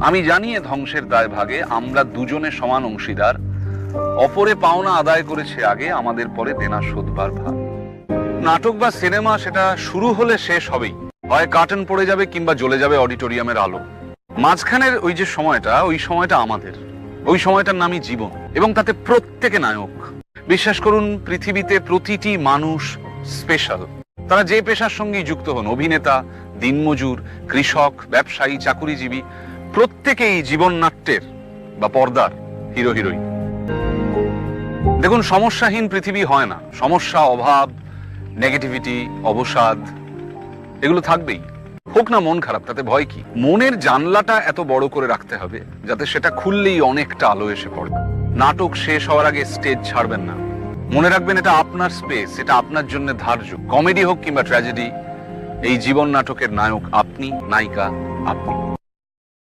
আমি জানি এ ধ্বংসের দায় ভাগে আমরা দুজনে সমান অংশীদার। অপরে পাওনা আদায় করেছে আগে, আমাদের পরে দেনা শোধবার ভার। নাটক বা সিনেমা সেটা শুরু হলে শেষ হবেই, হয় কার্টেন পড়ে যাবে কিংবা জ্বলে যাবে অডিটোরিয়ামের আলো। মাঝখানের ওই যে সময়টা, ওই সময়টা আমাদের, ওই সময়টার নামই জীবন, এবং তাতে প্রত্যেকে নায়ক। বিশ্বাস করুন, পৃথিবীতে প্রতিটি মানুষ স্পেশাল। তারা যে পেশার সঙ্গেই যুক্ত হন, অভিনেতা, দিনমজুর, কৃষক, ব্যবসায়ী, চাকুরিজীবী, প্রত্যেকেই জীবন নাট্যের বা পর্দার হিরো হিরোইন। দেখুন, সমস্যাহীন পৃথিবী হয় না। সমস্যা, অভাব, নেগেটিভিটি, অবসাদ এগুলো থাকবেই। হোক না মন খারাপ, তাতে ভয় কি? মনের জানলাটা এত বড় করে রাখতে হবে যাতে সেটা খুললেই অনেকটা আলো এসে পড়ে। নাটক শেষ হওয়ার আগে স্টেজ ছাড়বেন না। মনে রাখবেন, এটা আপনার স্পেস, এটা আপনার জন্য ধার্য। কমেডি হোক কিংবা ট্র্যাজেডি, এই জীবন নাটকের নায়ক আপনি, নায়িকা আপনি।